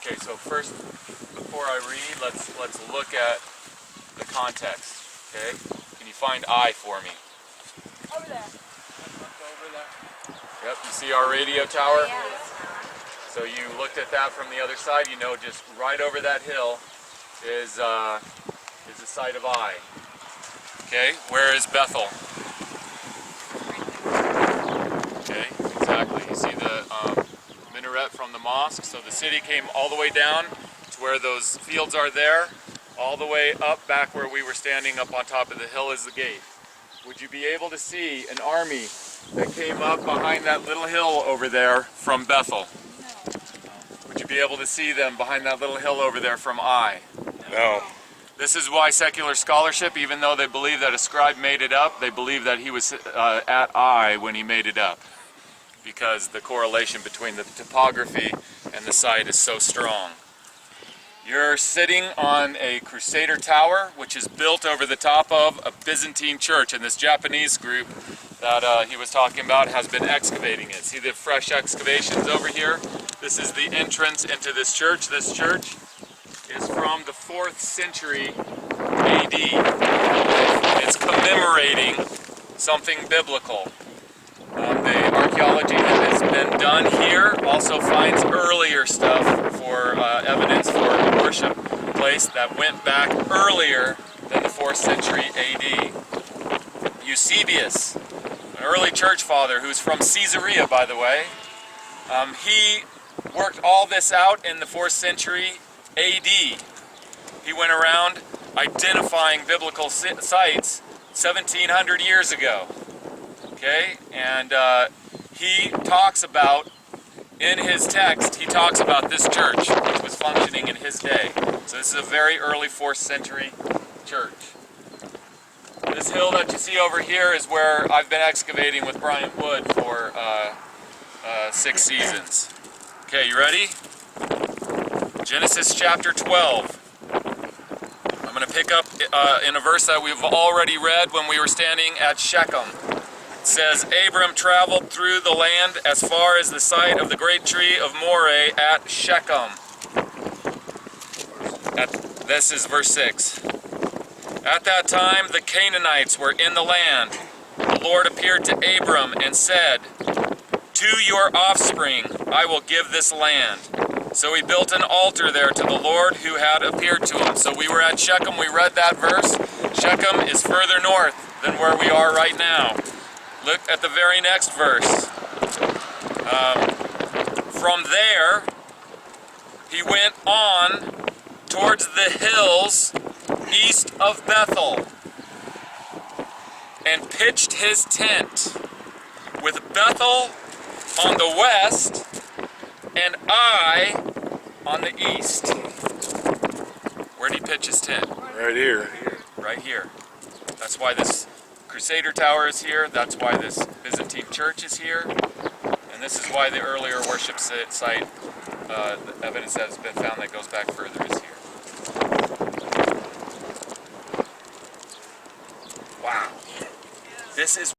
Okay, so first, before I read, let's look at the context. Okay, can you find I for me? Over there. Yep. You see our radio tower? Yeah. So you looked at that from the other side. You know, just right over that hill is the site of Ai. Okay, where is Bethel? Okay, exactly. You see the minaret from the mosque. So the city came all the way down to where those fields are there, all the way up back where we were standing up on top of the hill is the gate. Would you be able to see an army that came up behind that little hill over there from Bethel? No. Would you be able to see them behind that little hill over there from Ai? No. This is why secular scholarship, even though they believe that a scribe made it up, they believe that he was at Ai when he made it up, because the correlation between the topography and the site is so strong. You're sitting on a Crusader tower, which is built over the top of a Byzantine church, and this Japanese group that he was talking about has been excavating it. See the fresh excavations over here? This is the entrance into this church. This church is from the 4th century AD. It's commemorating something biblical. The archaeology that has been done here also finds earlier stuff for evidence for a worship place that went back earlier than the 4th century AD. Eusebius, an early church father who's from Caesarea, by the way, he worked all this out in the 4th century AD. He went around identifying biblical sites 1700 years ago. Okay, and he talks about, in his text, he talks about this church, which was functioning in his day. So this is a very early 4th century church. This hill that you see over here is where I've been excavating with Brian Wood for 6 seasons. Okay, you ready? Genesis chapter 12. I'm going to pick up in a verse that we've already read when we were standing at Shechem. It says, Abram traveled through the land as far as the site of the great tree of Moreh at Shechem. This is verse 6. At that time the Canaanites were in the land. The Lord appeared to Abram and said, to your offspring I will give this land. So he built an altar there to the Lord who had appeared to him. So we were at Shechem, we read that verse. Shechem is further north than where we are right now. Look at the very next verse. From there, he went on towards the hills east of Bethel and pitched his tent with Bethel on the west and Ai on the east. Where did he pitch his tent? Right here. Right here. That's why this Crusader tower is here. That's why this Byzantine church is here. And this is why the earlier worship site, the evidence that has been found that goes back further is here. Wow. This is